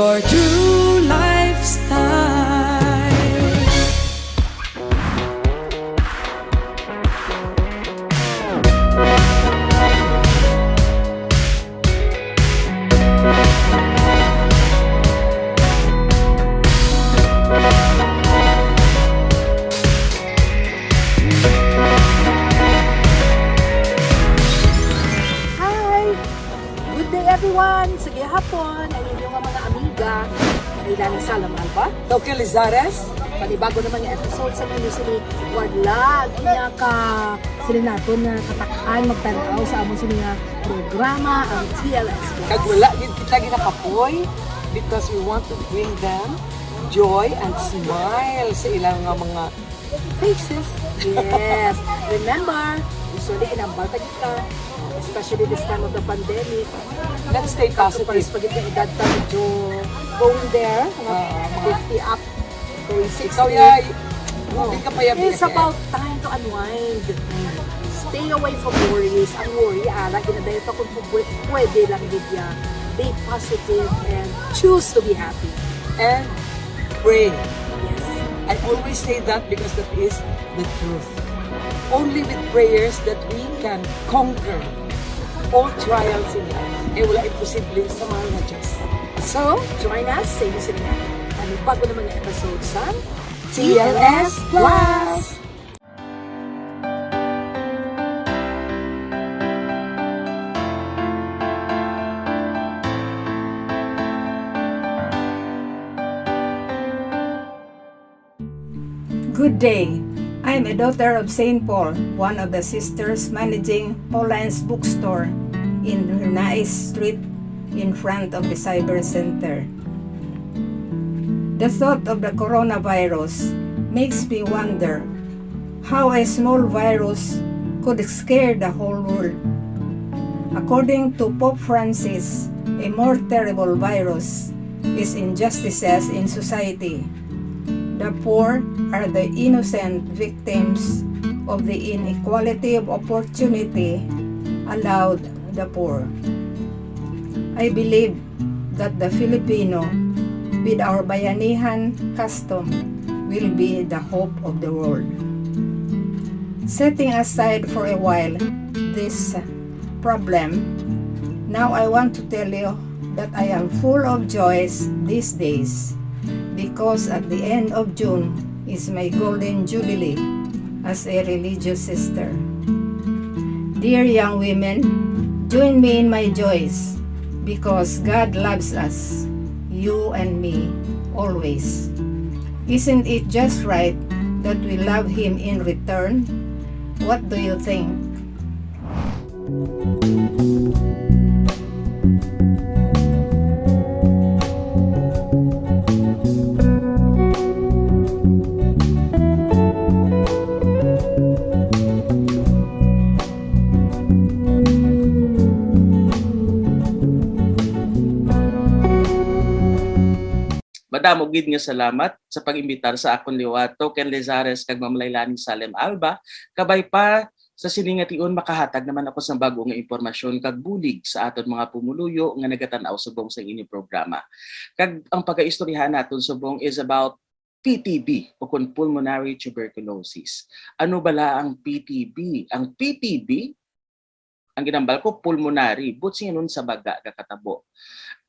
your true lifestyle. Everyone, sa gihapon, ang inyong mga amiga, Ilan Salam Alba, TLS June. panibago naman yung episode sa mga sili, wala, ka sila nato na katakaan, magtanaw sa amon sila nga programa, ang TLS Plus. Kag wala gid kita ginakapoy because we want to bring them joy and smile sa ilang mga faces. Yes, remember, usually inambal kita, especially this time of the pandemic. Let's stay positive. Pag edad ka medyo going there, mga 50 up, going 60. Ikaw yay, hindi ka pa yabi. It's about time to unwind. Stay away from worries. Ang worry, ginadayo pa kung pwede lang bigya. Be positive and choose to be happy. And pray. Yes. I always say that because that is the truth. Only with prayers that we can conquer all trials in life. Eh wala imposible sa mahal na Diyos. So, join us sa inyo sila nga. Ano bago naman yung episode sa TLS Plus! Good day. I'm a daughter of St. Paul, one of the sisters managing Pauline's bookstore in Nice Street in front of the Cyber Center. The thought of the coronavirus makes me wonder how a small virus could scare the whole world. According to Pope Francis, a more terrible virus is injustices in society. The poor are the innocent victims of the inequality of opportunity allowed the poor. I believe that the Filipino, with our bayanihan custom, will be the hope of the world. Setting aside for a while this problem, now I want to tell you that I am full of joys these days, because at the end of June is my golden jubilee as a religious sister. Dear young women, join me in my joys, because God loves us, you and me, always. Isn't it just right that we love Him in return? What do you think? Madamo gid nga salamat sa pag-imbitar sa akon liwato ken Lezares kag Mamlaylaning Salem Alba, kabay pa sa siningation makahatag naman ako sa bago nga impormasyon kag bulig sa aton mga pumuluyo nga nagatan-aw subong sa inyong programa. Kag ang pagaistoryahan naton subong is about PTB o kun pulmonary tuberculosis. Ano bala ang PTB? Ang PTB, ang ginambal ko pulmonary, butsi nun sa baga kakatabo.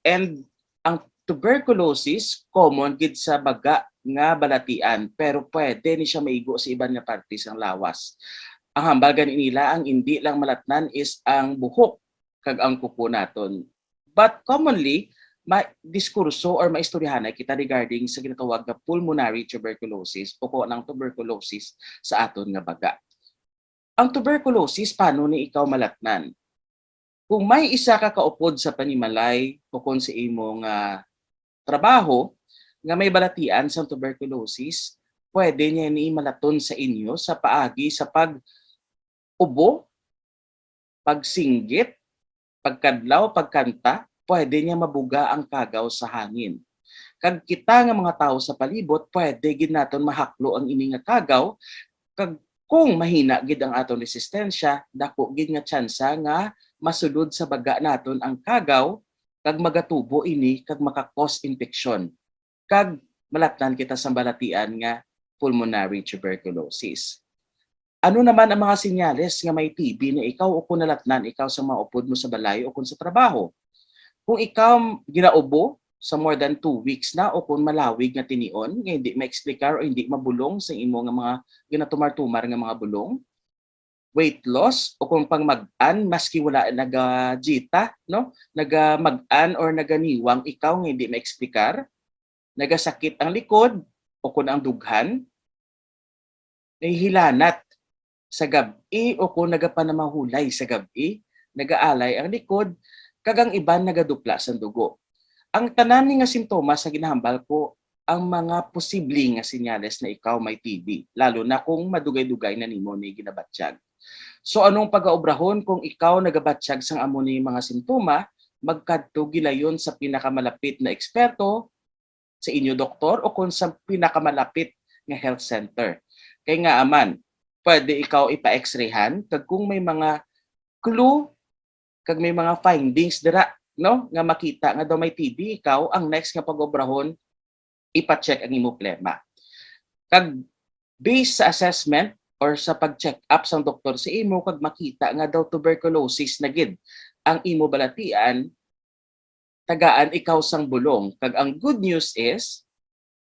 And ang tuberculosis, common gid sa baga nga balatian, pero pwede ni siya maigo sa iban nga parte sang lawas. Ang hambalgan nila ang hindi lang malatnan is ang buhok kag ang kuko naton. But commonly, diskurso or maistoryahan kita regarding sa ginatawag na pulmonary tuberculosis o ko ng tuberculosis sa aton nga baga. Ang tuberculosis, paano ni ikaw malatnan? Kung may isa ka kaupod sa panimalay o kung sa imong trabaho nga may balatian sa tuberculosis, pwede niya ni malaton sa inyo sa paagi sa pag-ubo, pagsinggit, pagkadlaw, pagkanta, pwede niya mabuga ang kagaw sa hangin. Kag kita nga mga tao sa palibot, pwede gid naton mahaklo ang ini nga kagaw, kag kung mahina gid ang aton resistensya, dako gid nga tsansa nga masulod sa baga naton ang kagaw kag magatubo ini kag maka-cause infection kag malatnan kita sa balatian nga pulmonary tuberculosis. Ano naman ang mga senyales nga may TB na ikaw o kung nalatnan ikaw sa maupod mo sa balay o kung sa trabaho? Kung ikaw ginaubo sa more than 2 weeks na o kung malawig nga tinion nga hindi maexplikar o hindi mabulong sa imo nga mga ginatumar-tumar nga mga bulong, weight loss o kung pang mag-an maski wala naga-jita, no? Naga-mag-an or naganiwang ikaw nga hindi maexplikar, nagasakit ang likod o kung ang dughan, nahihilanat sa gabi o kung nagapanamahulay sa gabi, nagaalay ang likod, kagang iban nagadupla sa dugo. Ang tanan nga simptomas sa ginahambal ko ang mga posibleng nga senyales na ikaw may TB, lalo na kung madugay-dugay na nimo ni ginabatsyag. So anong pag-aobrahon kung ikaw nagabatsyag sang amo ni mga simptoma, magkadto gilayon sa pinakamalapit na eksperto, sa inyo doktor o kung sa pinakamalapit nga health center. Kay nga aman, pwede ikaw ipa-x-rayhan kag kung may mga clue kag may mga findings dira, no, nga makita nga daw may TB ikaw, ang next nga pag-obrahon ipa-check ang imo plema. Kag based sa assessment or sa pag-check up sang doktor sa imo kag makita nga daw tuberculosis na gid ang imo balatian, tagaan ikaw sang bulong. Kag ang good news is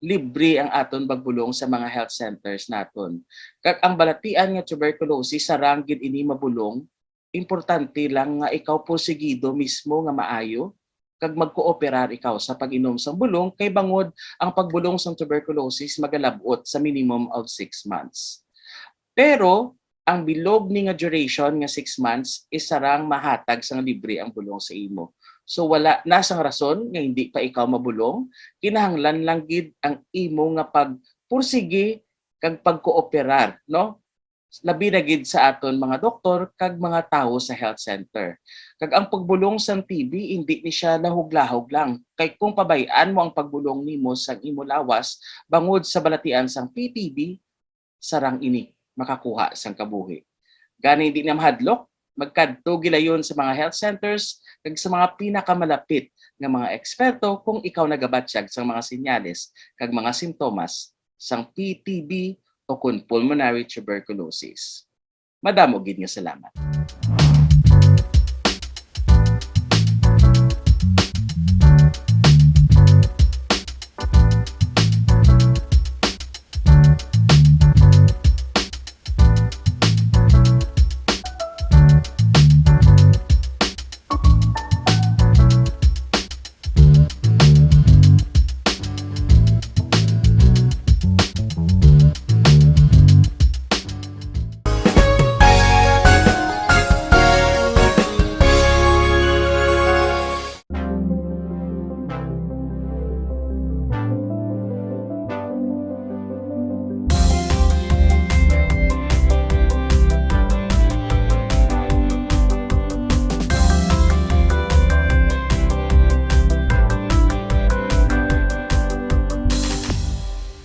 libre ang aton pagbulong sa mga health centers naton. Kag ang balatian nga tuberculosis sarang gid ini mabulong, importante lang nga ikaw porsigido mismo nga maayo kag magkooperar ikaw sa pag-inom sang bulong kay bangod ang pagbulong sang tuberculosis magalabot sa minimum of 6 months. Pero ang bilog ni nga duration nga 6 months is sarang mahatag sang libre ang bulong sa imo. So wala nasang rason nga hindi pa ikaw mabulong, kinahanglan lang gid ang imo nga pagpursige kag pagkooperar, no? Labi na gid sa aton mga doktor kag mga tawo sa health center. Kag ang pagbulong sang TB hindi ni siya lahuglahog lang. Kay kung pabayaan mo ang pagbulong nimo sang imo lawas bangod sa balatian sang PTB, sarang ini makakuha sang kabuhi. Gani hindi na mahadlok, magkadto gilayon sa mga health centers kag sa mga pinakamalapit nga mga eksperto kung ikaw nagabatsyag sa mga senyales kag mga simptomas sang PTB o kung pulmonary tuberculosis. Madamo gid nga salamat.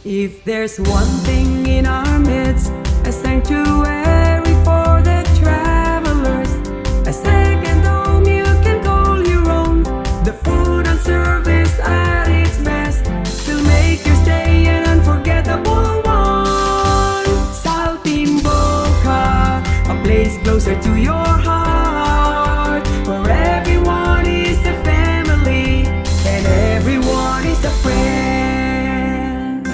If there's one thing in our midst, a sanctuary for the travelers, a second home you can call your own, the food and service at its best will make your stay an unforgettable one. Saltimbocca, a place closer to your heart, where everyone is a family and everyone is a friend.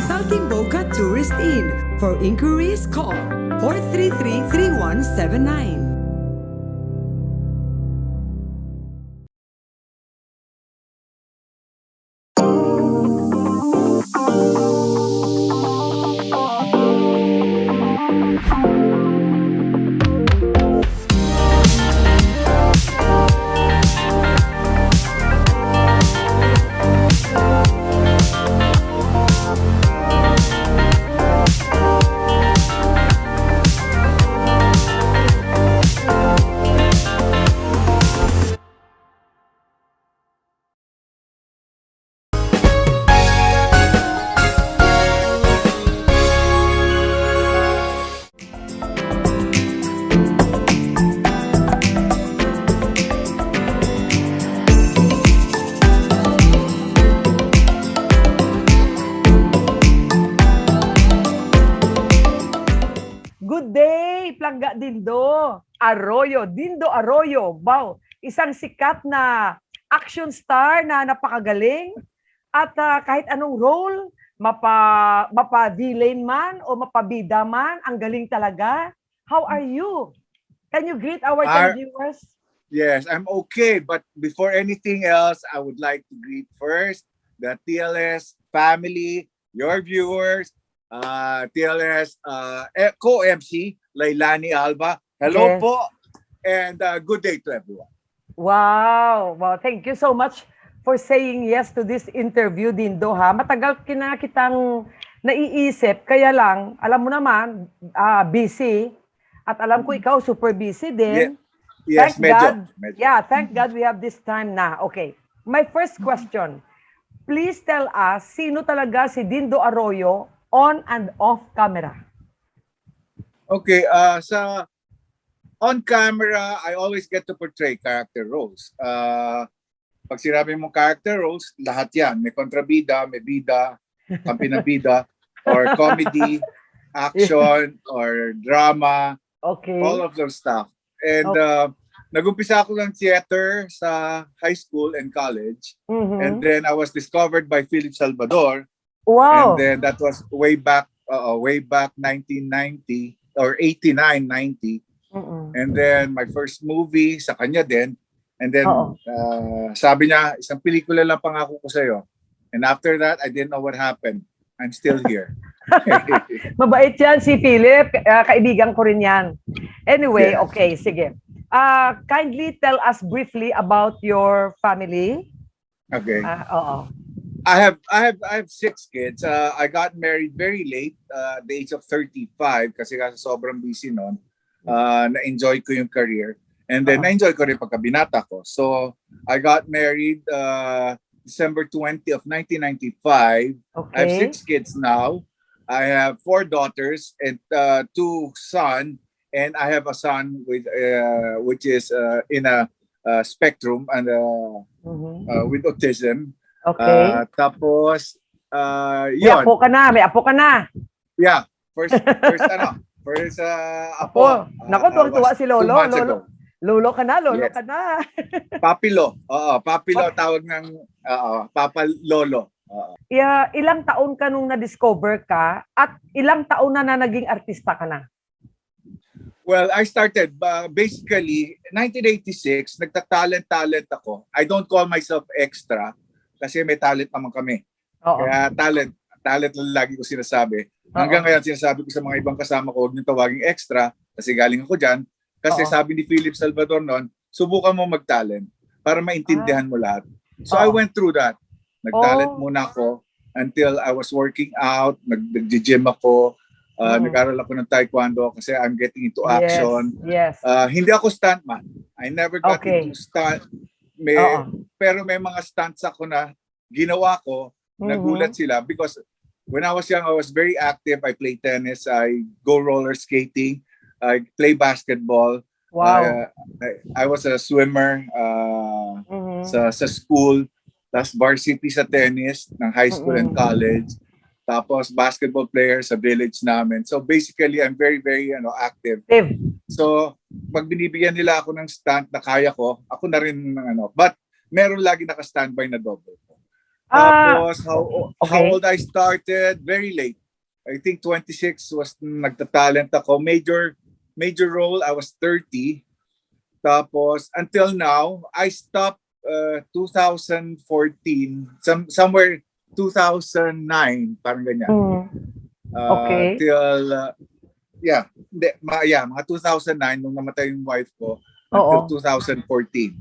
Saltimbocca Tourist Inn. For inquiries, call 433-3179. langga Dindo Arroyo. Dindo Arroyo. Wow. Isang sikat na action star na napakagaling. At kahit anong role, mapa-villain man o mapabida man, ang galing talaga. How are you? Can you greet our viewers? Yes, I'm okay. But before anything else, I would like to greet first the TLS family, your viewers, TLS co-MC, Lailani Alba. Hello Yes. po, and good day to everyone. Wow. Wow. Thank you so much for saying yes to this interview, Dindo, ha? Matagal kitang naiisip. Kaya lang, alam mo naman, busy. At alam ko ikaw, super busy din. Yes, Thank God. medyo. Yeah, thank God we have this time na. Okay. My first question. Please tell us, sino talaga si Dindo Arroyo on and off camera? Okay, sa on camera, I always get to portray character roles. Pag sinabi mong character roles, lahat yan. May kontrabida, may bida, kampi ng bida, or comedy, action, or drama, Okay. all of those stuff. And nag-umpisa ako ng theater sa high school and college. Mhm. And then I was discovered by Philip Salvador. Wow. And then that was way back 1990 or 89, 90. And then my first movie sa kanya din. And then sabi niya, isang pelikula lang pangako ko sa'yo. And after that, I didn't know what happened. I'm still here. Mabait yan si Philip. Kaibigan ko rin yan. Anyway, Yes. okay, sige. Kindly tell us briefly about your family. Okay. Oo. I have 6 kids. I got married very late, the age of 35 kasi sobrang busy noon. Na-enjoy ko yung career. And then na-enjoy ko rin pagkabinata ko. So I got married December 20 of 1995. Okay. I have 6 kids now. I have 4 daughters and 2 sons. And I have a son which is in a spectrum and with autism. Okay. Tapos, May yun. apo ka na. Yeah. First apo. Naku, tuwang-tuwa si Lolo. 2 months ago. Lolo ka na. Yes. Ka na. Papilo. Oo, Papilo tawag ng Papa Lolo. Ilang taon ka nung na-discover ka at ilang taon na naging artista ka na? Well, I started basically 1986, nagta-talent ako. I don't call myself extra kasi may talent naman kami. Oo. Kaya talent lang lagi ko sinasabi. Hanggang ngayon sinasabi ko sa mga ibang kasama ko, huwag niyo tawaging extra kasi galing ako dyan. Kasi sabi ni Philip Salvador noon, subukan mo mag-talent para maintindihan mo lahat. So I went through that. Nag-talent muna ako until I was working out, nag-gym ako, nag-aral ako ng taekwondo kasi I'm getting into action. Yes. Hindi ako stuntman. I never got into stunt. Pero may mga stunts ako na ginawa ko, nagulat sila because when I was young, I was very active. I play tennis, I go roller skating, I play basketball. Wow. I was a swimmer sa school, tapos varsity sa tennis ng high school and college. Tapos basketball player sa village namin. So basically, I'm very, very active. So pag binibigyan nila ako ng stunt na kaya ko, ako na rin But meron lagi naka-standby na double. Tapos how old I started? Very late. I think 26 was nagtatalent ako. Major role, I was 30. Tapos until now, I stopped 2014, somewhere 2009, parang ganyan. Till mga 2009 nung namatay yung wife ko until 2014.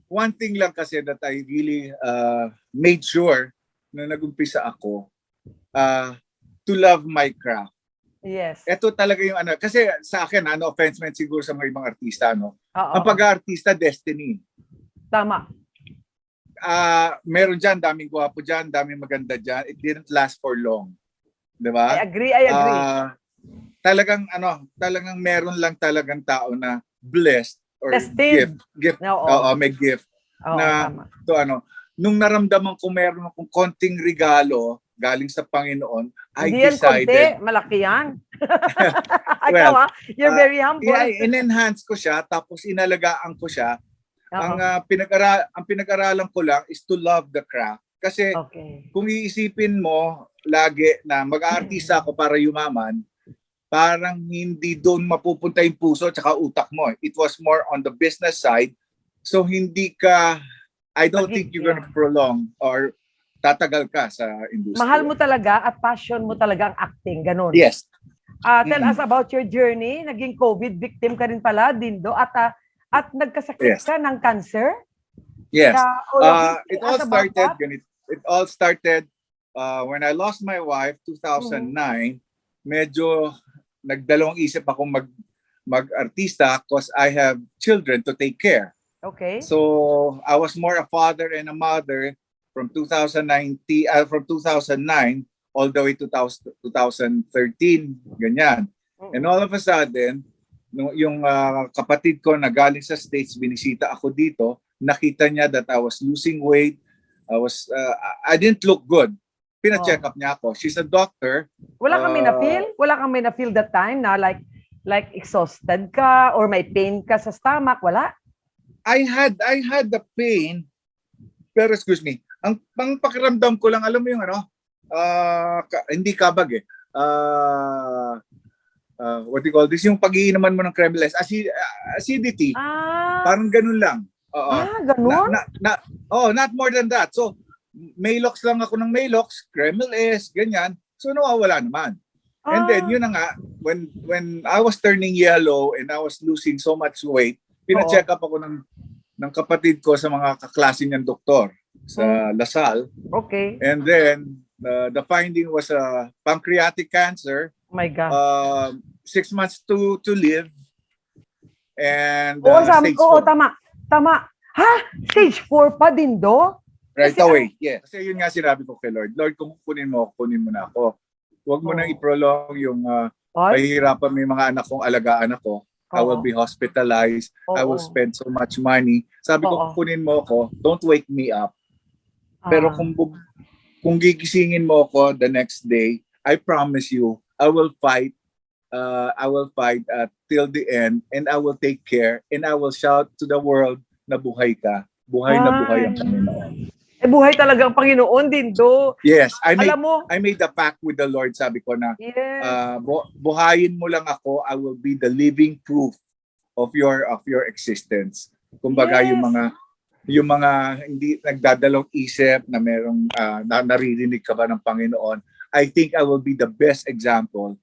One thing lang kasi that I really made sure na nag-umpisa ako to love my craft. Yes. Ito talaga yung kasi sa akin offense man siguro sa mga ibang artista ang pag-aartista destiny. Tama. Meron dyan, daming gwapo dyan, daming maganda dyan. It didn't last for long. Diba? I agree. Talagang meron lang talagang tao na blessed or Destined. gift. May gift Tama. nung naramdaman ko meron akong konting regalo galing sa Panginoon, I Hindi yan konti, decided, malaki yan. well, Ikaw, you're very humble. in-enhance ko siya, tapos inalagaan ko siya. Oo. Ang pinag-aralan ko lang is to love the craft. Kasi Okay. kung iisipin mo lagi na mag-aartista ako para yumaman, parang hindi doon mapupunta yung puso at saka utak mo. It was more on the business side. So I don't think you're gonna prolong or tatagal ka sa industry. Mahal mo talaga at passion mo talaga ang acting, ganun. Yes. Tell us about your journey. Naging COVID victim ka rin pala, Dindo, at nagkasakit Yes. ka ng cancer? Yes. Tell It all us about started that. when I lost my wife 2009. Medyo nagdalawang isip ako mag-artista because I have children to take care. Okay. So I was more a father and a mother from 2009 all the way to 2013, ganyan. And all of a sudden, yung kapatid ko na galing sa States, binisita ako dito, nakita niya that I was losing weight. I didn't look good. Pina-check up niya ako. She's a doctor. Wala kami na-feel? Wala kami na-feel that time na like exhausted ka or may pain ka sa stomach? Wala? I had the pain, pero excuse me, ang pakiramdam ko lang, alam mo yung hindi kabag what do you call this? Yung pag-iinuman mo ng Kremles, acidity. Parang ganun lang. Ganun? Not more than that. So, Maalox lang ako ng Maalox, Kremles, ganyan. So, nawawala naman. And then, yun na nga, when I was turning yellow and I was losing so much weight, pina-check up ako ng kapatid ko sa mga kaklase niyang doktor sa Lasal. Okay. And then, the finding was pancreatic cancer. Oh my God. 6 months to live. And Stage 4. Tama. Ha? Stage 4 pa din do? Right away, yes. Kasi yun nga sinabi ko kay Lord. Lord, kung kunin mo na ako. Huwag mo nang i-prolong yung pahihirapan mo yung mga anak kong alagaan ako. I will be hospitalized. I will spend so much money. Sabi ko, kunin mo ako. Don't wake me up. Pero kung gigisingin mo ako the next day, I promise you, I will fight till the end, and I will take care, and I will shout to the world na buhay ka. Buhay na buhay ang Panginoon. Buhay talaga ang Panginoon din do. Yes, I made a pact with the Lord. Sabi ko na, buhayin mo lang ako, I will be the living proof of your existence. Kumbaga yung mga hindi nagdadalawang isip na merong naririnig ka ba ng Panginoon, I think I will be the best example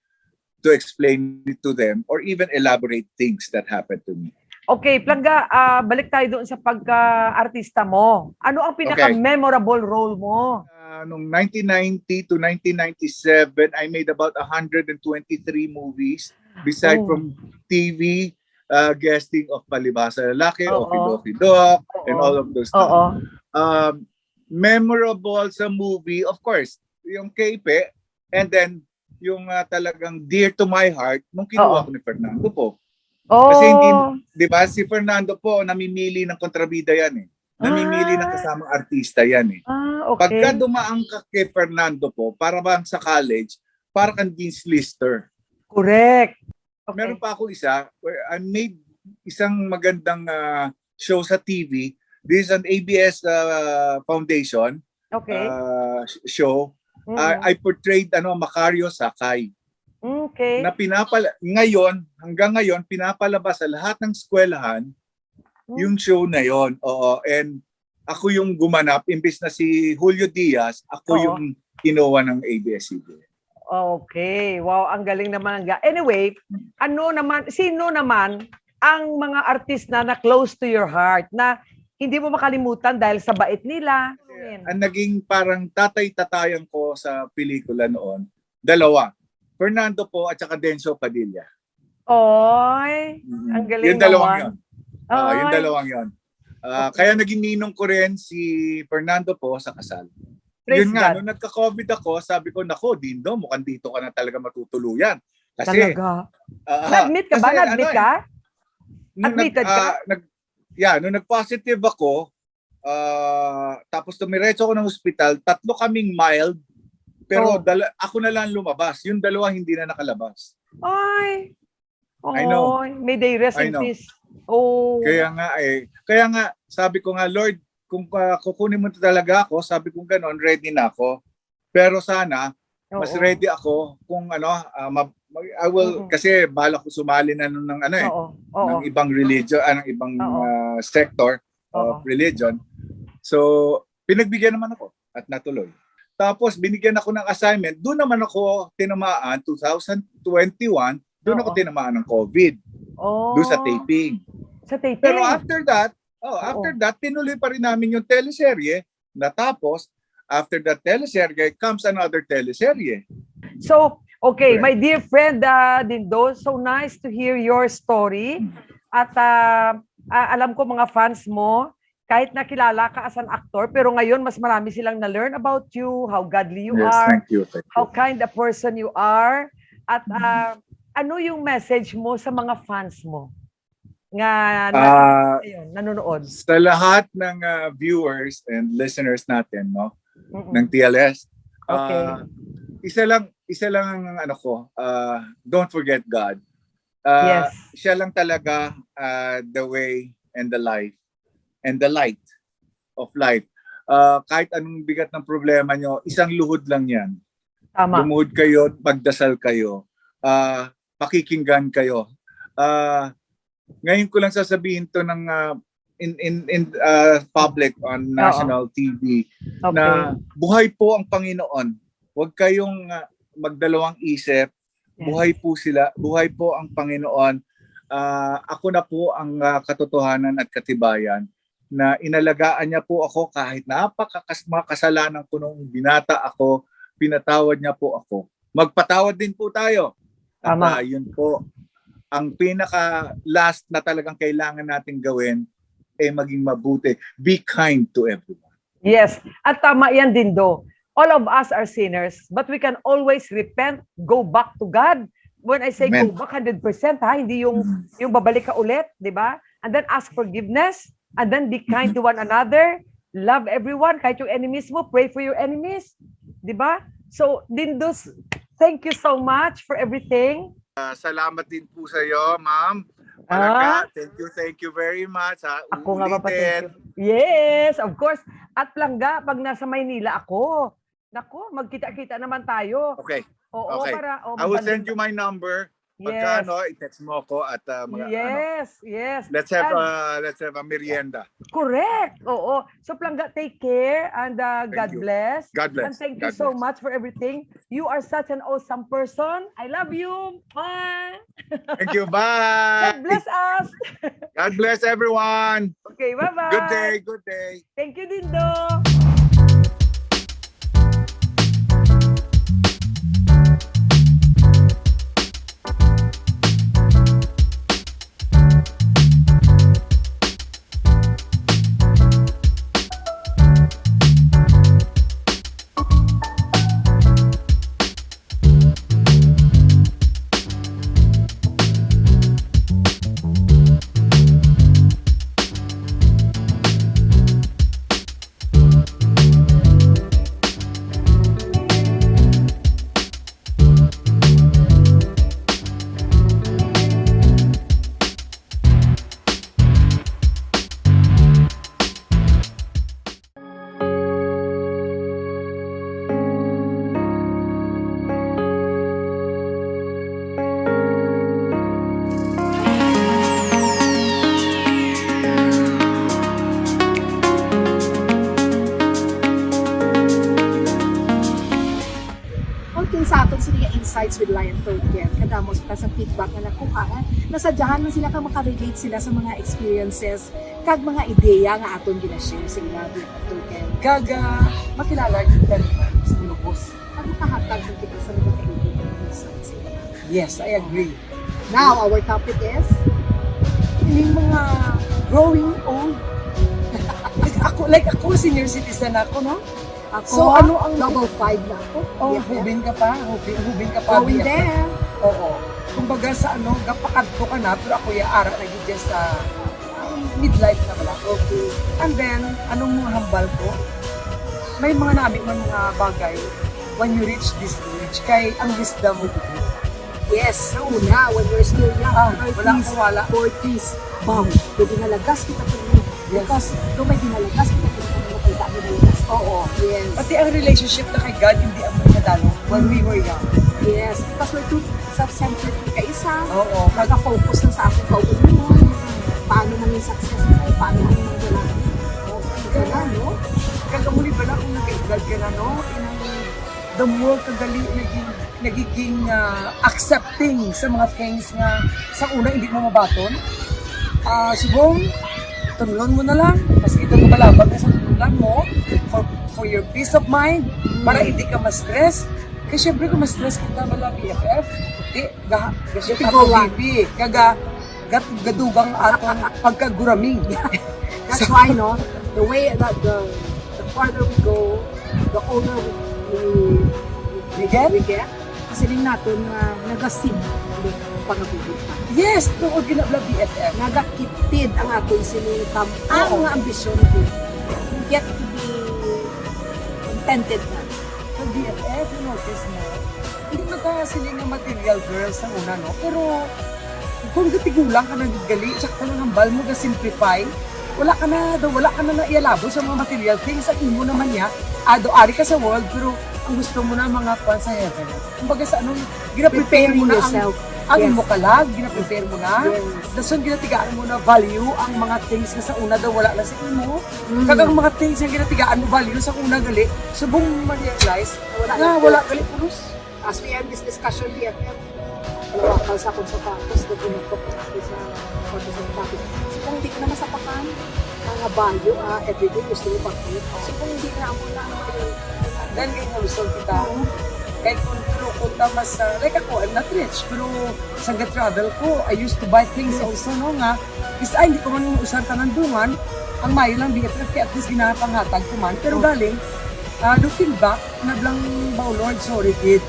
to explain it to them or even elaborate things that happened to me. Okay, Plangga, balik tayo doon sa pagka-artista mo. Ano ang pinaka-memorable role mo? Noong 1990 to 1997, I made about 123 movies. Beside from TV, guesting of Palibhasa Lalaki, Okidoki Doc, and all of those stuff. Memorable sa movie, of course, yung Keipe, and then yung talagang dear to my heart, nung kinuha ko ni Fernando po. Kasi hindi, di ba, si Fernando po, namimili ng kontrabida yan eh. Namimili ng kasamang artista yan eh. Pagka dumaan ka kay Fernando po, para bang sa college, para kang Dean's Lister. Correct. Meron pa ako isa, where I made isang magandang show sa TV. This is an ABS Foundation show. I portrayed Macario Sakay. Okay. Na hanggang ngayon, pinapalabas sa lahat ng eskwelahan yung show na yon. Oo. And ako yung gumanap, imbis na si Julio Diaz, ako yung kinuha ng ABS-CBN. Okay. Wow, ang galing naman. Anyway, sino naman ang mga artist na close to your heart na hindi mo makalimutan dahil sa bait nila? Ang naging parang tatay-tatayan ko sa pelikula noon, dalawa. Fernando po at saka Denso Padilla. Oy, ang galing yung dalawang naman. Yung dalawang yun. Kaya naging ninong ko rin si Fernando po sa kasal. Praise Yun nga, God. nung nagka-COVID ako, sabi ko, nako, Dindo, mukhang dito ka na talaga matutuluyan. Kasi, talaga. Na-admit ka ba? Na-admit ka? Admitted ka? Nung nag-positive ako, Tapos tumiretso ako ng ospital, 3 kaming mild, pero Oh. ako na lang lumabas. Yung 2 hindi na nakalabas. Ay. I know. Oy, may they rest I in know. peace. Oh. Kaya nga, sabi ko nga, Lord, kung kukunin mo talaga ako, sabi ko gano'n, ready na ako. Pero sana, mas Oo. ready ako kung I will, kasi balak ko sumali na ng Oo. ng ibang religion, ng ibang Oo. sector of Oo. religion. So, pinagbigyan naman ako at natuloy. Tapos, binigyan ako ng assignment. Doon naman ako tinamaan, 2021, doon ako Oo. tinamaan ng COVID. Oh. Doon sa taping. Sa taping. Pero after that, tinuloy pa rin namin yung teleserye. Natapos, after that teleserye, comes another teleserye. So, okay, Correct. my dear friend Dindo, so nice to hear your story. At alam ko mga fans mo, kahit nakilala ka as an actor, pero ngayon mas marami silang na-learn about you, how godly you Yes, are, thank you. how kind a person you are. At ano yung message mo sa mga fans mo? Nga nanonood. Sa lahat ng viewers and listeners natin, no, ng TLS, Okay. isa lang ang don't forget God. Yes. Siya lang talaga the way and the life and the light of life. Kahit anong bigat ng problema nyo, isang luhod lang yan. Tama. Lumuhod kayo, magdasal kayo, pakikinggan kayo. Ngayon ko lang sasabihin to ng in public on national TV na buhay po ang Panginoon. Huwag kayong magdalawang isip. Buhay po ang Panginoon. Ako na po ang katotohanan at katibayan na inalagaan niya po ako kahit kasalanan ko nung binata ako, pinatawad niya po ako. Magpatawad din po tayo. At yun po, ang pinaka-last na talagang kailangan natin gawin ay maging mabuti. Be kind to everyone. Yes. At tama yan, Dindo. All of us are sinners, but we can always repent, go back to God. When I say Amen. go back 100%, hindi yung babalik ka ulit, di ba? And then ask forgiveness, and then be kind to one another, love everyone, kahit yung enemies mo, pray for your enemies, di ba? So, Dindo, thank you so much for everything. Salamat din po sa iyo, ma'am. Palangga, thank you very much. Ako nga pa, thank you. Yes, of course. At Palangga, pag nasa Maynila ako, naku, magkita-kita naman tayo. Okay. Oo, Okay. I will send you my number. Pagka i-text mo ako at Yes. let's have a merienda. Correct. Oo. So Palangga, take care and God you. bless. God bless. And thank you God so bless. much for everything. You are such an awesome person. I love you. Bye. Thank you. Bye. God bless us. God bless everyone. Okay, bye-bye. Good day. Good day. Thank you, Dindo. Sa aton sila insights with Lion Token, kadamo sa feedback na nakuha, nasadyahan man sila ka makarelate sila sa mga experiences kag mga ideya nga aton ginashare sa ila Lion Token. Gaga, makilala kita sa lubos. Ano kahatag sa kita sa mga kaibigan insights sila? Yes, I agree. Now, our topic is Yung mga growing old. like ako, senior citizen ako, no? ako, So, ano ang- double 5 na ako. Oh, BFF. hubin ka pa. Hubin ka pa. Going BFF. there. Oo. Kumbaga sa gapakadto ka na, pero ako ara na sa midlife na wala. Okay. And then, anong mga hambal ko? May mga nabi man mga bagay when you reach this age, kay ang wisdom mo. Yes, sa una, when we're still young, Wala 30s, akong wala. 40s, bam, may dinalagas kita po rin. Because kung may dinalagas kita po rin, nakita mo dinalagas. Oo. Yes. Pati ang relationship na kay God, hindi ang magkadalo when we were young. Yes, because we're too self-centered ka isa. Oo. Nag-focus lang sa aking kaupunan. Paano maging successful, paano maging magalang. Gala, no? Kagamuli ba lang kung nag-edad ka na, no? The more kagali nagiging accepting sa mga things nga sa una hindi mo mabaton. Subong, tunlon mo na lang. Mas kita mo balabag na sa tunlan mo for your peace of mind, para hindi ka ma-stress. Kasi syempre kung ma-stress kita bala BFF, kasi bibi, gadugang atong pagkaguraming. That's why, no? The way that the farther we go, the older we get. Kasi rin natin nagasim pangabibig pa. Yes, tuod ginabla BFF. Nagakitid ang ating siningkam. Ang mga ambisyon ko. You get to be contented na. Sa BFF, you notice mo, hindi magkasiling ng material girls sa una, no? Pero kung gatigulang ka na gali, tsaka ka ng hambal mo, ga-simplify, wala ka na ialabo sa mga material things. Ang imo naman niya, ari ka sa world, pero ang gusto mo na mga kwan sa heaven. Kumbaga sa anong, gina-prepare mo na ang imo kalag, gina-prepare mo na. Dason ginatigaan mo na value ang mga things na sa una daw wala na sa imo. Kagang mga things na ginatigaan mo value sa una gali, subong ma-realize na wala gali pulos. As we end this discussion, BFF, kalawakal sa akong sapatos, nagpunukok natin sa sapatos. So kung hindi ka naman sapakan, mga value, everyday gusto mo bakit. So kung hindi na ako na Then ngayon nalusog kita. Kahit kung punta mas, like ako, I'm not rich, pero sa travel ko, I used to buy things also, no nga. Isa, hindi ko man usar tanandungan, ang mayo lang BFF, kaya at least ginapanghatag ko man. Pero galing, looking back, nablang, oh Lord, sorry kid,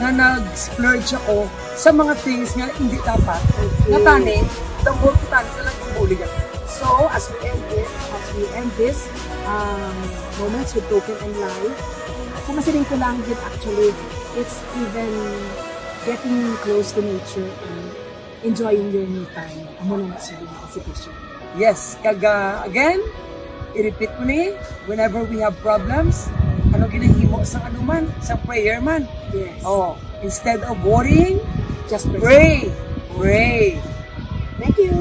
na nag-splurge ako sa mga things nga hindi dapat. Nga tani, the more ko tani sa lang yung buligan. So, as we end this moments with Token and Live, kumasiling ko lang din actually, it's even getting close to nature and enjoying your me time. Amo na sa situation. Yes, kaga, again, i-repeat ko ni, whenever we have problems, ano ginahimo sa anuman, sa prayer man. Yes. Oh, instead of worrying, Just pray. Pray. Thank you.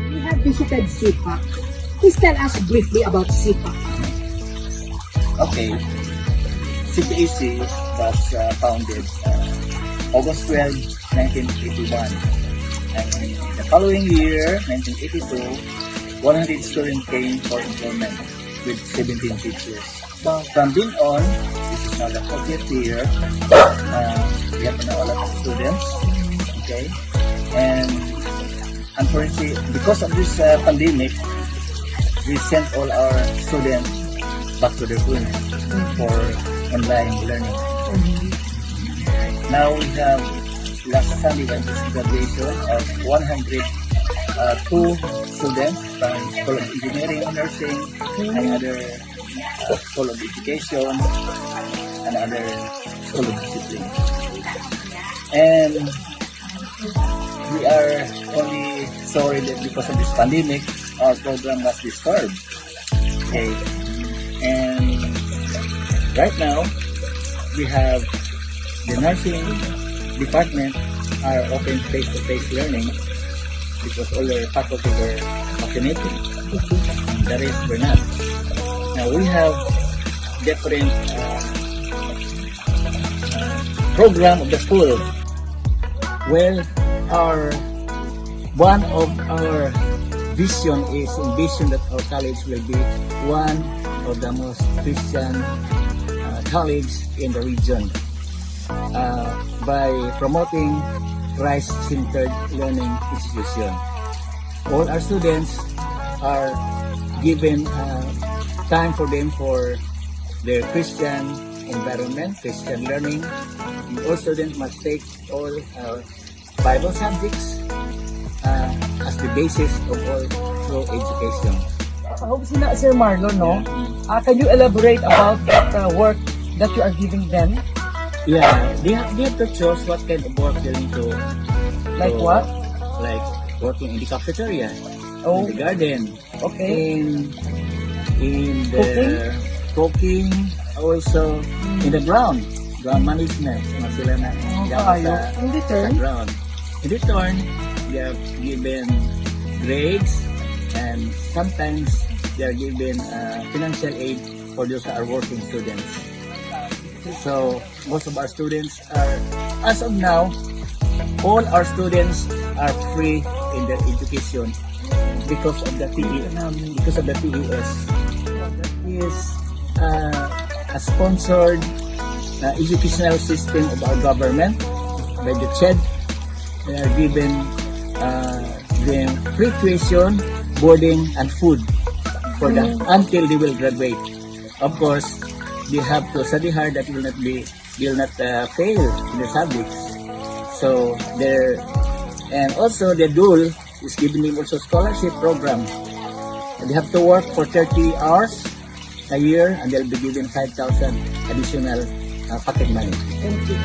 We have visited SIPA. Please tell us briefly about SIPA. Okay. CPAC was founded August 12, 1981. And the following year, 1982, 100 students came for enrollment with 17 teachers. So from then on, this is now the 40th year. We have now a lot of students. Okay. And unfortunately, because of this pandemic, we sent all our students back to their home for online learning. Now we have last Sunday went to graduation of 102 students from School of Engineering and Nursing and other School of Education and other School of Discipline. And we are only sorry that because of this pandemic, our program was disturbed. Okay. And right now, we have the nursing department are open face-to-face learning because all our faculty were vaccinated. The rest were not. Now we have different program of the school. Well, one of our vision is envision that our college will be one of the most Christian college in the region by promoting Christ-centered learning institution. All our students are given time for them for their Christian environment, Christian learning. And all students must take all Bible subjects as the basis of all true education. Hope Sir Marlon, no? Can you elaborate about that work that you are giving them? Yeah, they have to choose what kind of work they're into. Like what? Like working in the cafeteria, Oh, in the garden, okay. in the cooking, also in the ground management. Mga sila na Ayos. In sa return, ground. In return, they are given grades and sometimes they are given financial aid for those that are working students. So most of our students are, as of now, all our students are free in their education because of the because of the TLS. That is a sponsored educational system of our government by the CHED. They are given them free tuition, boarding, and food for them until they will graduate. Of course, they have to study hard. That will not fail in the subjects. So and also the DUL is giving them also scholarship program. And they have to work for 30 hours a year, and they'll be given 5,000 additional pocket money. thank you.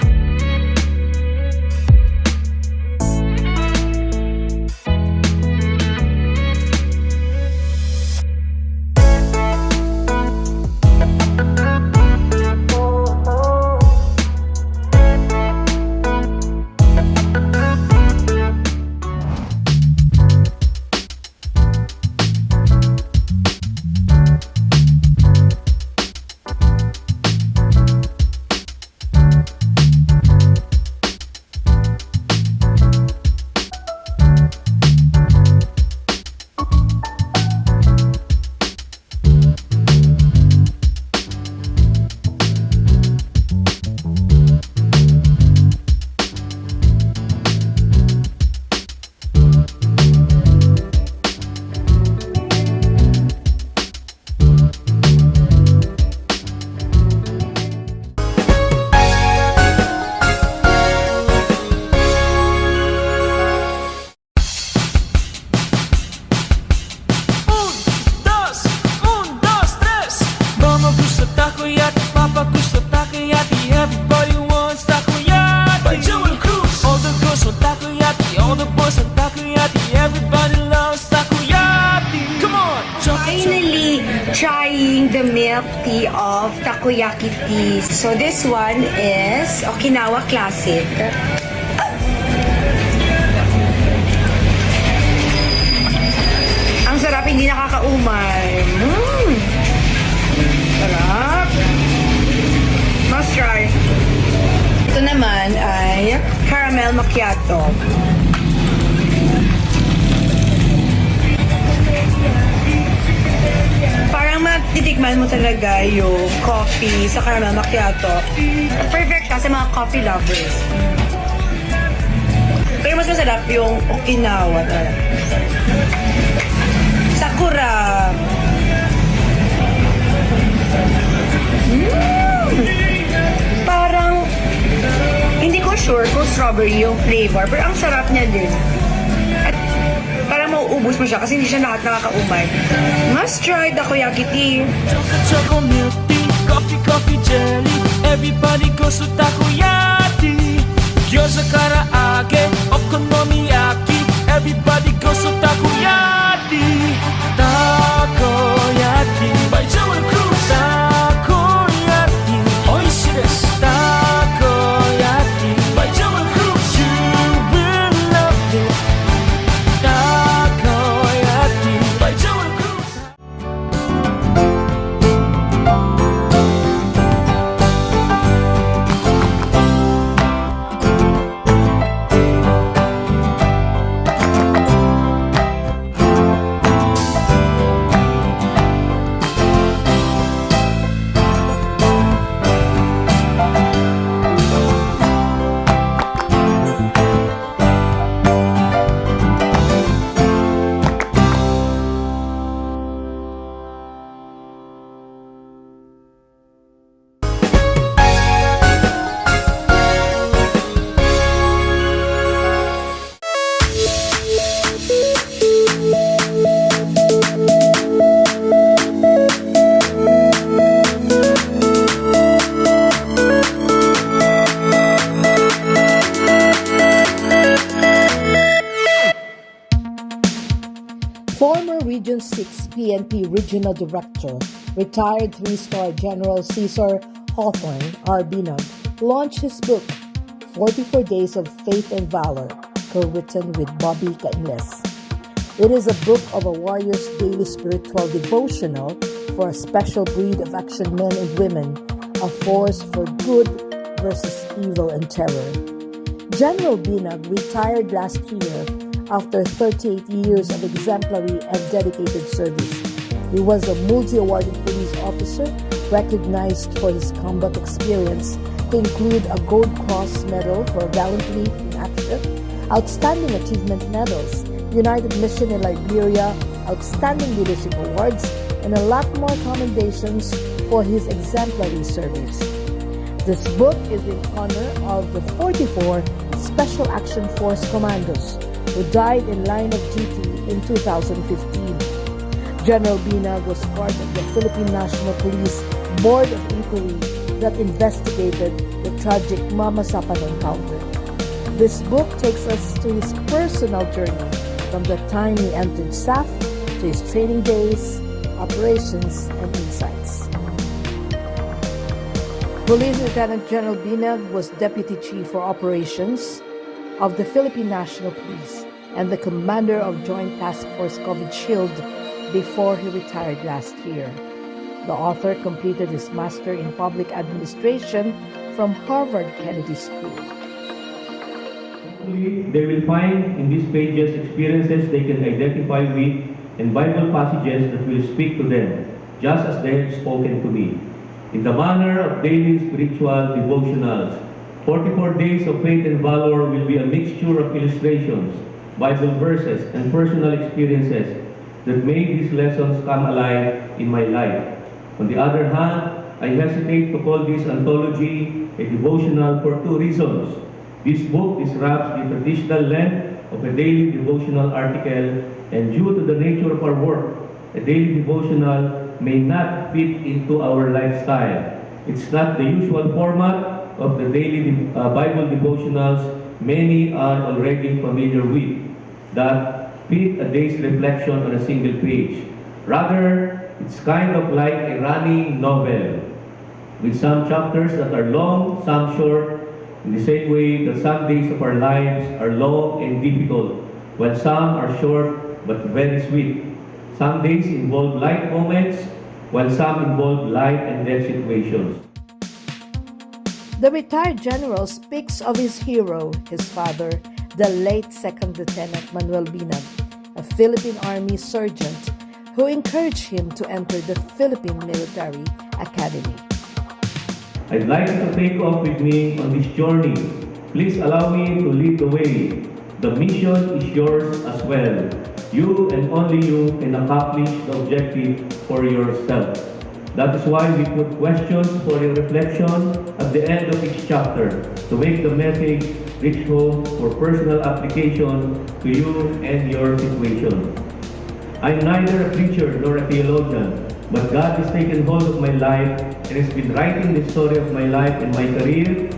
Trying the milk tea of takoyaki tea. So this one is Okinawa Classic. Ang sarap, hindi nakakaumay. Sarap. Must try. Ito naman ay caramel macchiato. Parang matitikman mo talaga yung coffee sa caramel macchiato. Perfect ka sa mga coffee lovers. Pero mas masarap yung Okinawa talaga. Sakura. Parang hindi ko sure kung strawberry yung flavor, pero ang sarap niya din. At parang mauubos mo siya kasi hindi siya lahat nakakaumay. Must try takoyaki tea. Choco milk tea, coffee jelly. Everybody goes to takoyaki. Gyoza karaage, okonomiyaki. Everybody goes to takoyaki. Takoyaki by Joel Cruz. Takoyaki, oishii desu. Takoyaki by Joel Cruz. You will love it. Takoyaki by Joel Cruz. PNP Regional Director, retired three-star General Cesar Hawthorne R. Binag, launched his book, 44 Days of Faith and Valor, co-written with Bobby Cainles. It is a book of a warrior's daily spiritual devotional for a special breed of action men and women, a force for good versus evil and terror. General Binag retired last year after 38 years of exemplary and dedicated service. He was a multi-awarded police officer recognized for his combat experience to include a Gold Cross Medal for gallantry in action, Outstanding Achievement Medals, United Mission in Liberia, Outstanding Leadership Awards, and a lot more commendations for his exemplary service. This book is in honor of the 44 Special Action Force Commandos who died in line of duty in 2015. General Binag was part of the Philippine National Police Board of Inquiry that investigated the tragic Mama Sapan encounter. This book takes us to his personal journey from the time he entered SAF to his training days, operations, and insights. Police Lieutenant General Binag was Deputy Chief for Operations of the Philippine National Police and the Commander of Joint Task Force COVID Shield before he retired last year. The author completed his Master in Public Administration from Harvard Kennedy School. They will find in these pages experiences they can identify with and Bible passages that will speak to them, just as they have spoken to me. In the manner of daily spiritual devotionals, 44 Days of Faith and Valor will be a mixture of illustrations, Bible verses, and personal experiences that made these lessons come alive in my life. On the other hand, I hesitate to call this anthology a devotional for two reasons. This book disrupts the traditional length of a daily devotional article, and due to the nature of our work, a daily devotional may not fit into our lifestyle. It's not the usual format of the daily Bible devotionals many are already familiar with, that fit a day's reflection on a single page. Rather, it's kind of like a running novel, with some chapters that are long, some short, in the same way that some days of our lives are long and difficult, while some are short but very sweet. Some days involve light moments, while some involve life and death situations. The retired general speaks of his hero, his father, the late Second Lieutenant Manuel Binag, a Philippine Army sergeant who encouraged him to enter the Philippine Military Academy. I'd like you to take off with me on this journey. Please allow me to lead the way. The mission is yours as well. You and only you can accomplish the objective for yourself. That is why we put questions for your reflection at the end of each chapter to make the message reach home for personal application to you and your situation. I'm neither a preacher nor a theologian, but God has taken hold of my life and has been writing the story of my life and my career,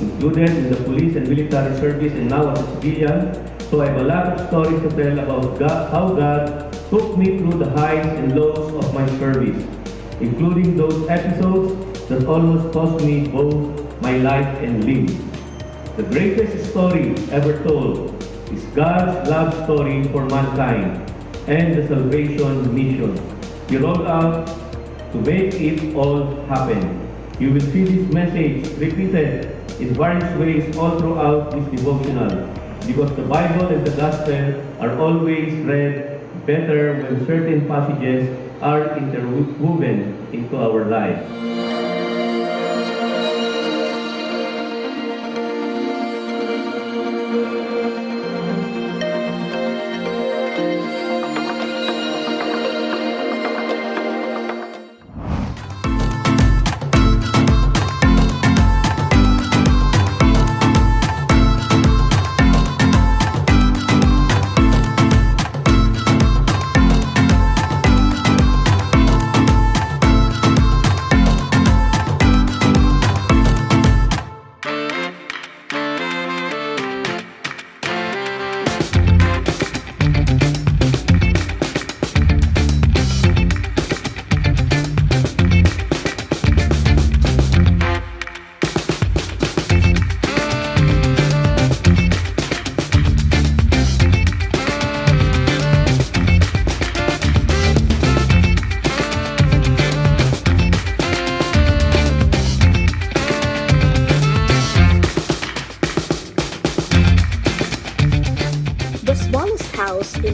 included in the police and military service and now as a civilian. So I have a lot of stories to tell about God, how God took me through the highs and lows of my service, including those episodes that almost cost me both my life and limb. The greatest story ever told is God's love story for mankind and the salvation mission He rolled out to make it all happen. You will see this message repeated in various ways all throughout this devotional, because the Bible and the Gospel are always read better when certain passages are interwoven into our life.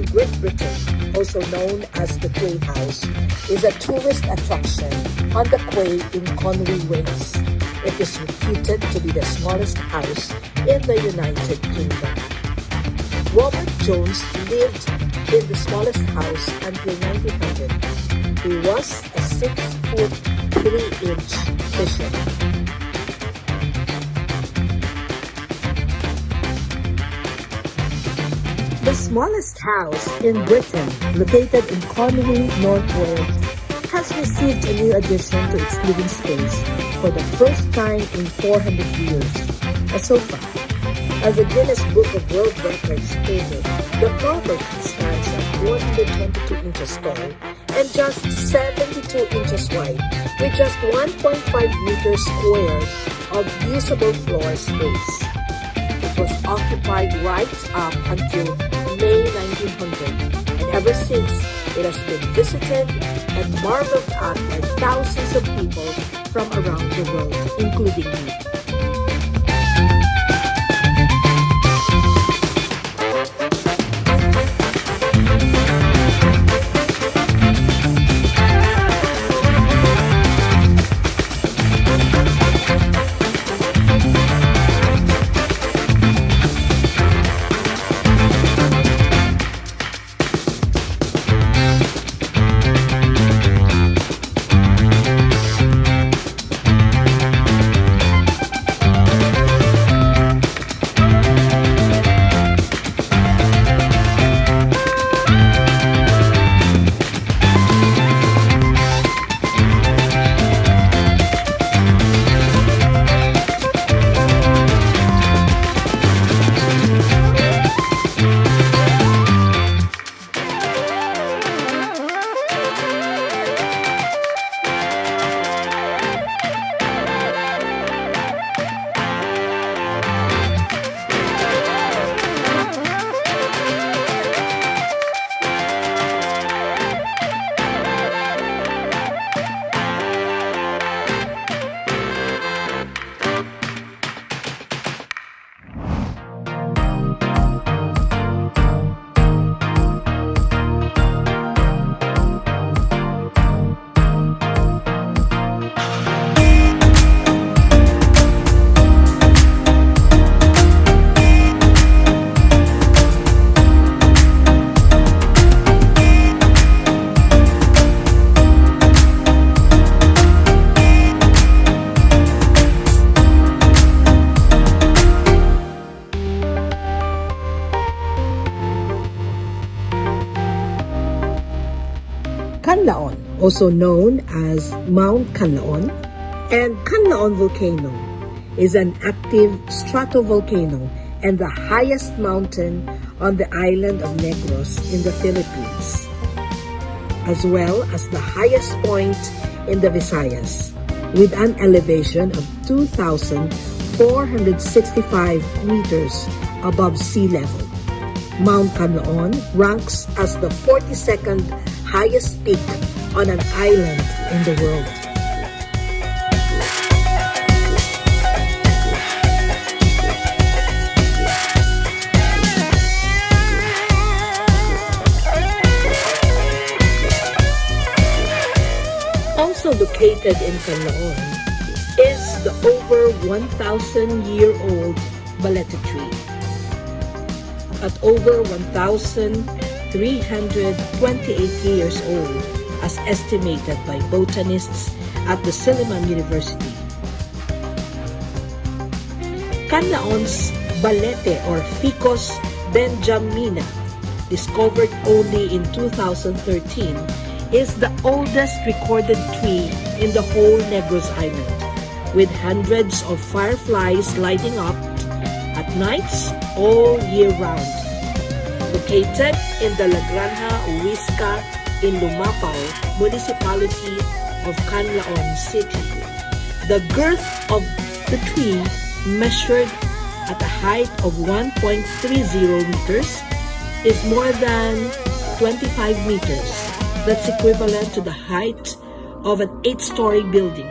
in Great Britain, also known as the Quay House, is a tourist attraction on the quay in Conwy, Wales. It is reputed to be the smallest house in the United Kingdom. Robert Jones lived in the smallest house until 1900. He was a 6'3" fisherman. The smallest house in Britain, located in Conwy, North Wales, has received a new addition to its living space for the first time in 400 years, a sofa. As the Guinness Book of World Records stated, the property stands at 122 inches tall and just 72 inches wide, with just 1.5 meters squared of usable floor space. It was occupied right up until May 1900, and ever since, it has been visited and marveled at by thousands of people from around the world, including me. Canlaon, also known as Mount Canlaon and Canlaon Volcano, is an active stratovolcano and the highest mountain on the island of Negros in the Philippines, as well as the highest point in the Visayas, with an elevation of 2,465 meters above sea level. Mount Canlaon ranks as the 42nd highest peak on an island in the world. Also located in Canlaon is the over 1,000-year-old balete tree. At over 1,328 years old, as estimated by botanists at the Silliman University. Canlaon's balete or Ficus benjamina, discovered only in 2013, is the oldest recorded tree in the whole Negros Island, with hundreds of fireflies lighting up at nights all year round. Located in the La Granja Huisca in Lumapao, municipality of Canlaon City. The girth of the tree measured at a height of 1.30 meters is more than 25 meters. That's equivalent to the height of an 8-story building,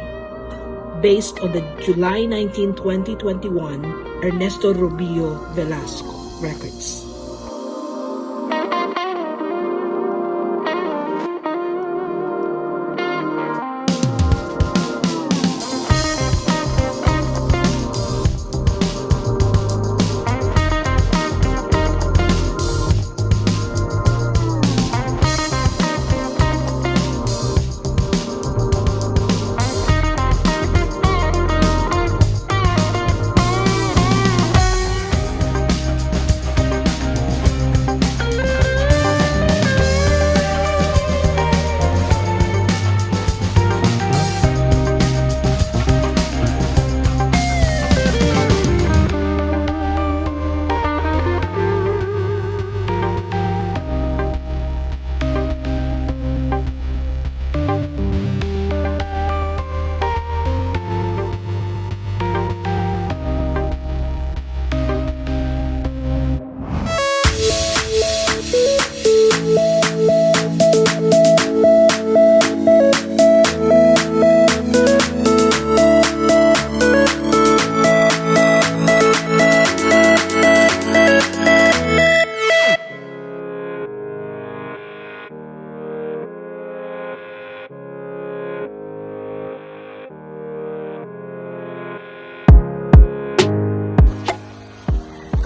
based on the July 19, 2021 Ernesto Rubio Velasco records.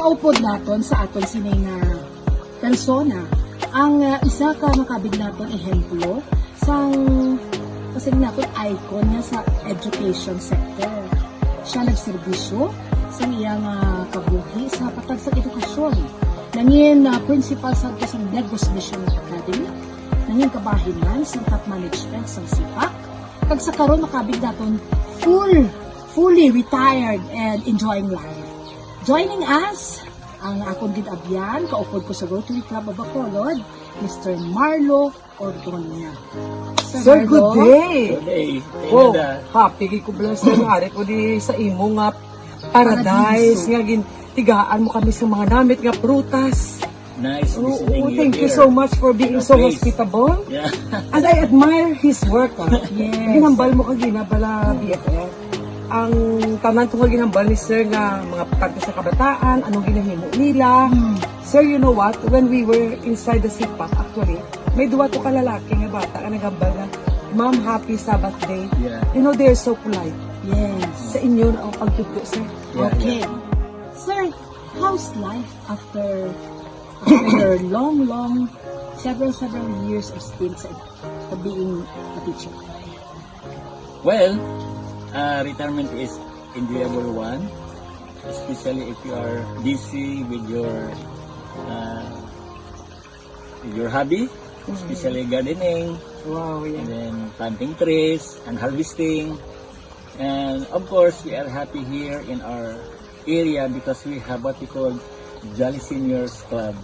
maupod naton sa aton sinay nga persona. Ang isa ka makabig naton ehemplo sang kasi naton icon niya sa education sector. Siya nagserbisyo sa iyang kabuhi sa patag sa edukasyon. Nangin principal sa Negros Mission Academy, nangin kabahinan sa top management sa SIPAC. Kag sa karon makabig naton fully retired and enjoying life. Joining us, ang akong gid-abyan, kaupod ko sa Rotary Club of Bacolod, Mr. Marlo Ordonia. Sir, good day. Good day. Oh, happy ko bless na ari ko di sa imo nga paradise nga tigaan mo kami sa mga namit nga prutas. Nice visiting you Thank you here. so much for being so Please. hospitable. Yeah. And I admire his work. Yes. Ginambal mo kag ginabala BFF. Ang tanan tungkol ginambal ni Sir nga mga parte sa kabataan, anong ginahimo nila. Sir, you know what? When we were inside the SIPAC, actually, may duwa to kalalaki nga bata nga nagambal na, Ma'am, happy Sabbath day. Yeah. You know, they're so polite. Yes. Sa inyo ang pagtuturo, sir. Yeah, Okay. Sir, how's life after long, several years of stints of being a teacher? Well, retirement is enjoyable one, especially if you are busy with your hobby, especially gardening, Wow, and yeah. then planting trees and harvesting. And of course, we are happy here in our area because we have what we call Jolly Seniors Club.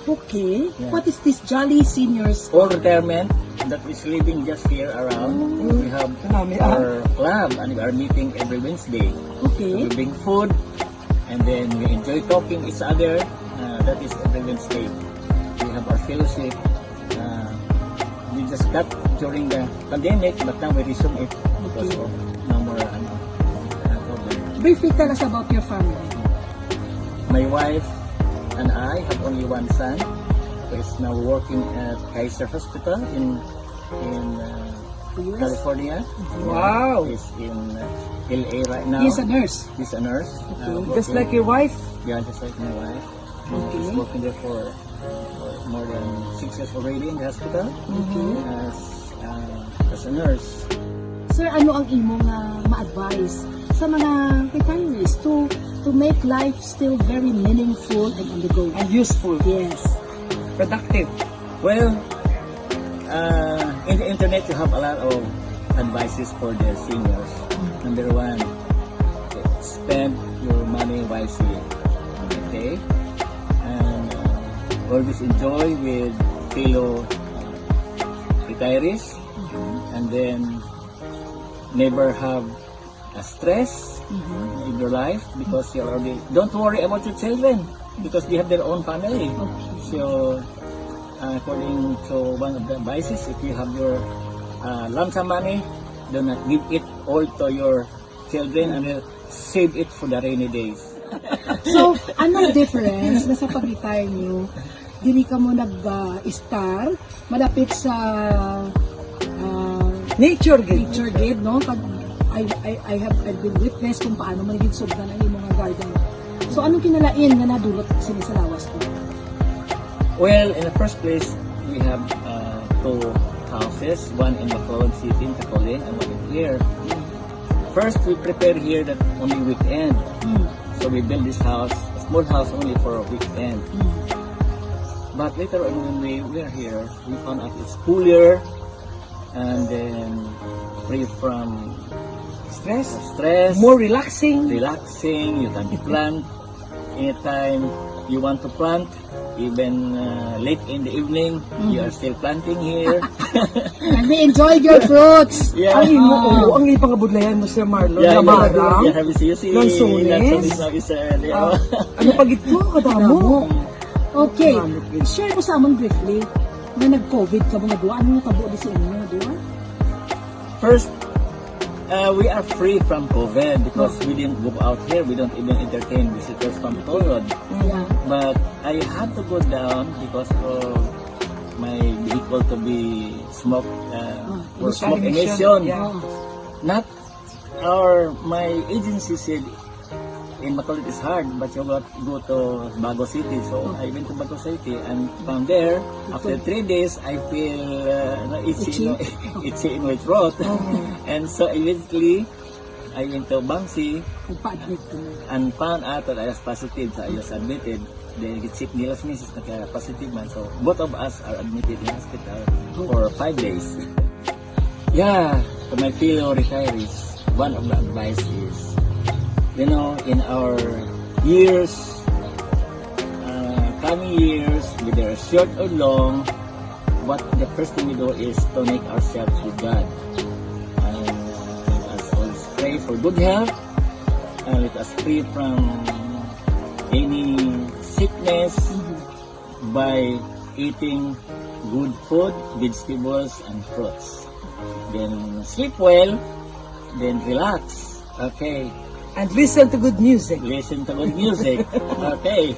Okay. Yeah. What is this Jolly Seniors? All retirement that is living just here around. We have Marami, our club and we are meeting every Wednesday. Okay. We bring food and then we enjoy talking each other. That is every Wednesday. We have our fellowship. We just cut during the pandemic, but now we resume it because of no more problem. Briefly tell us about your family. My wife and I have only one son who is now working at Kaiser Hospital in California. Wow. He's in LA right now. He's a nurse. He's a nurse. Just like your wife. Yeah, just like my wife. Okay. He's working there for more than 6 years already in the hospital as a nurse. Sir, ano ang imong ma-advise sa mga retirees to make life still very meaningful and on the go? And useful. Yes. Productive. Well, in the internet you have a lot of advices for the seniors. Number one, spend your money wisely. Okay? And always enjoy with fellow retirees. And then never have a stress in your life because you already don't worry about your children because they have their own family. So according to one of the advices, if you have your lump sum money, do not give it all to your children and save it for the rainy days. So, anong difference na sa pag-retire niyo, dili ka mo nag-star, malapit sa Nature gate. nature gate, no? Pag I've been witness kung paano man ginsugdan ang mga garden. So, anong kinalain na nadulot sila sa lawas ko? Well, in the first place, we have two houses, one in Bacolod City, in Tacolin, and one in here. First, we prepare here that only weekend. So we build this house, a small house only for a weekend. But later on when we were here, we found out it's cooler and then free from stress, More relaxing. relaxing. You can plant anytime you want to plant. Even late in the evening, you are still planting here. And we enjoyed your fruits. Yeah. Ang imo, ang ipangabudlayan mo, Sir Marlon, Yeah, na marang. have you see? Lansones. Lansones na isa. Ano pag ito, kadamo. Okay. Share mo sa amon briefly na nag-COVID ka mga duwa. Ano natabo di sa inyo mga duwa? First, we are free from COVID because we didn't go out here. We don't even entertain visitors from Bacolod. Yeah. But I had to go down because of my vehicle to be smoke for smoke emission. Yeah. Not my agency said in Bacolod is hard, but you got go to Bago City. So I went to Bago City, and from there, after 3 days, I feel itchy, itchy in my throat. And so immediately, I went to Bangsi and found out that I was positive. So I was admitted. Then check nila sa misis na positive man. So both of us are admitted in hospital for 5 days. Yeah, to my fellow retirees, one of the advice is, you know, in our years, coming years, whether short or long, what the first thing we do is to make ourselves with God. And let us always pray for good health, and let us free from any sickness by eating good food, vegetables, and fruits. Then sleep well, then relax. Okay. And listen to good music. Listen to good music. Okay.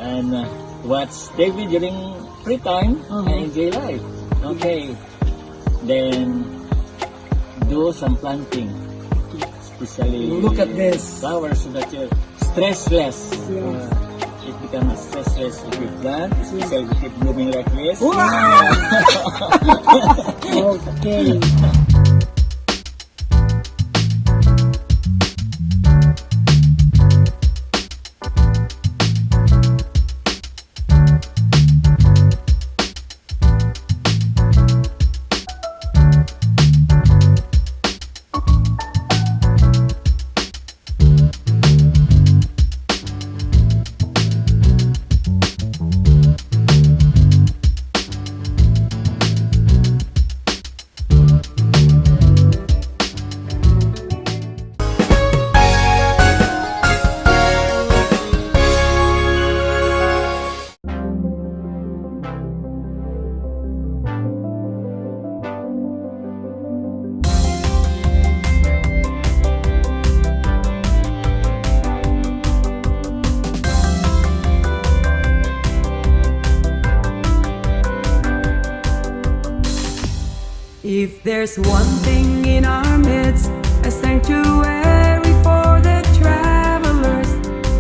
And watch TV during free time and enjoy life. Okay. Then do some planting. Especially look at this flowers, so that you're stressless. It becomes stressless if you plant, especially if you keep blooming like this. Okay. If there's one thing in our midst, a sanctuary for the travelers,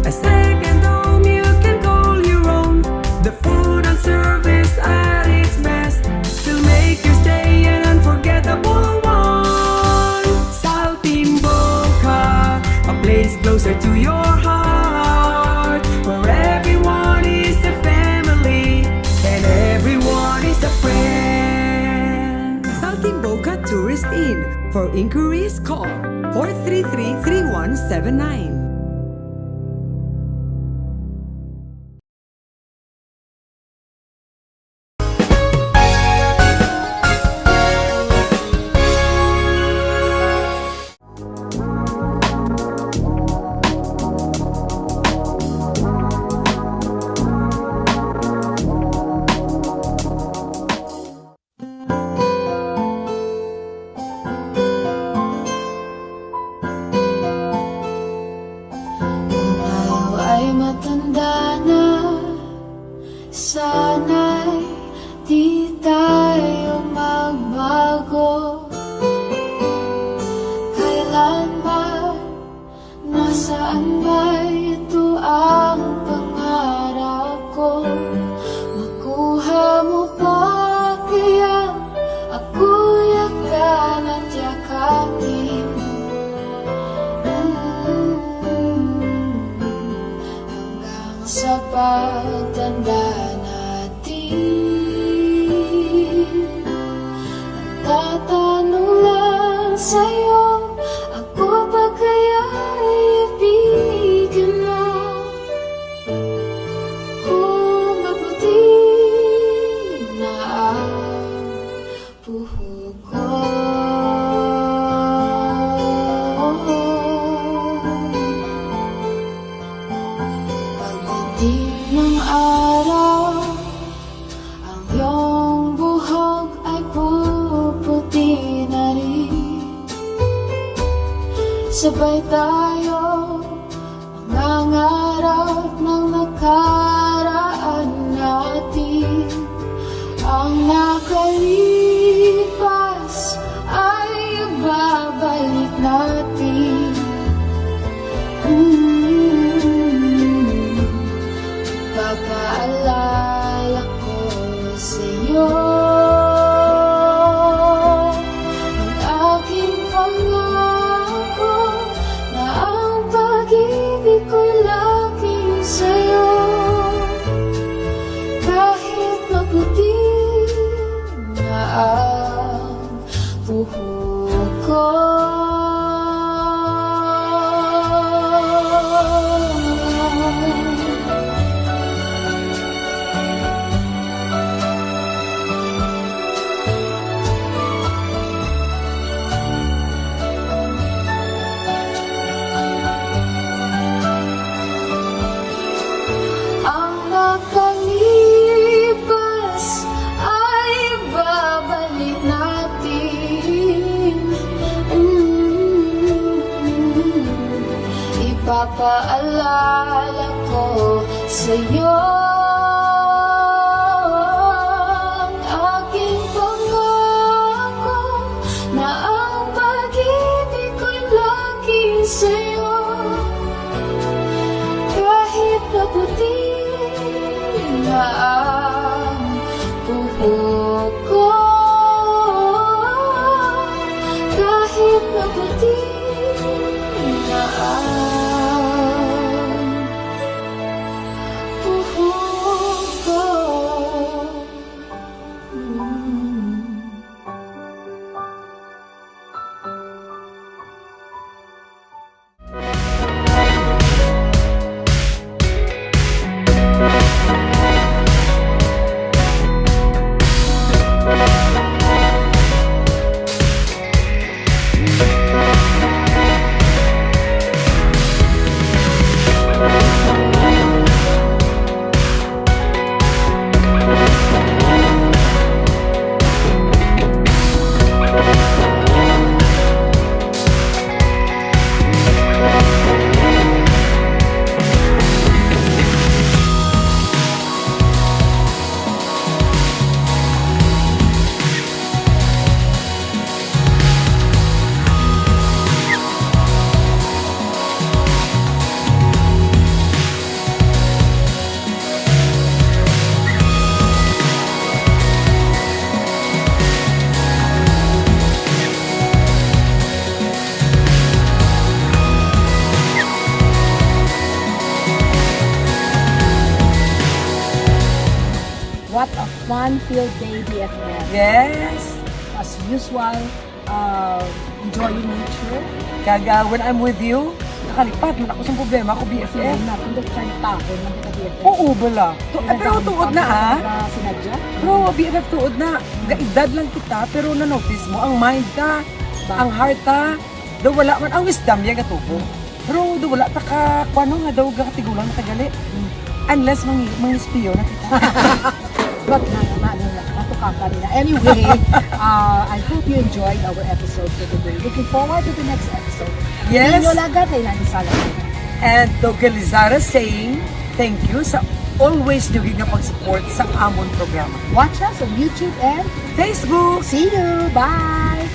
a second home you can call your own, the food and service at its best will make your stay an unforgettable one. Saltimbocca, a place closer to your heart, where everyone is a family and everyone is a friend. Saltimbocca Tourist Inn. For inquiries, call 433-3179. Sana'y di tayo magbago. Kailanman, nasaan ba ito ang pangarap ko? Makuha mo pa kaya ako yakan at yakapin. Hanggang sa pagtanda tatanong lang sa'yo, ako ba kaya'y ibigin mo? Kung mabuti na ang buhok ko. Pagdating ng araw, ang iyong buhok ay puputi na rin. Sabay tayo mangangarap ng nakaraan natin. Ang nakalipas ay ibabalik natin. buhok ko. Ang nakalipas ay babalik natin. Ipapaalala ko sa'yo ang aking pangako na ang pag-ibig ko'y laging sa'yo. Kahit maputi na ang buhok ko, kahit maputi na ang buhok ko. What a fun-filled day, BFF. Yes. As usual, enjoying nature. Kaga, when I'm with you, nakalipat man ako sa problema ko, BFF. Feeling na, kung doon kayo tahon ng kita, BFF. Oo, bala. Pero tuod na Sinadya? Pero BFF tuod na. Gaedad lang kita, pero na-notice mo, ang mind ta, ang heart ta, daw wala man, ang wisdom yan katubo. Pero daw wala ta ka, kwano nga daw gatigulang na tagali. Unless mangispiyo na kita. But natukapan nila. Anyway, I hope you enjoyed our episode for today. Looking forward to the next episode. Yes. Hindi nyo lagad ay nanisala. And to Lizara saying, thank you sa always naging na pag-support sa amon programa. Watch us on YouTube and Facebook. See you. Bye.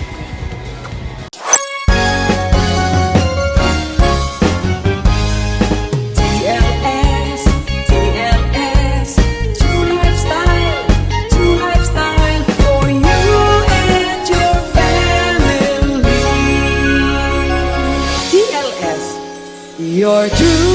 TLS, TLS, True Lifestyle, True Lifestyle for you and your family. TLS. Your true